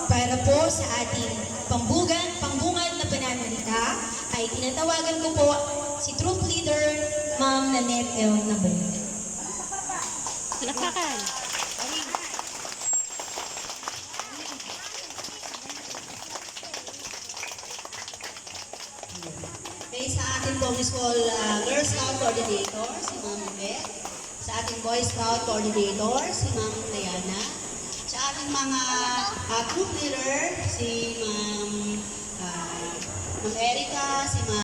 Para po sa ating pambungad na pananalita, ay tinatawagan ko po si Troop Leader, Ma'am Nanette Leon Nabalita. Palakpakan. Okay, sa ating pong school Girl Scout Coordinator, si Ma'am Yvette. Sa ating Boy Scout Coordinator, si Ma'am Diana. Sa ating mga troop leader, si Ma'am Erica, si Ma'am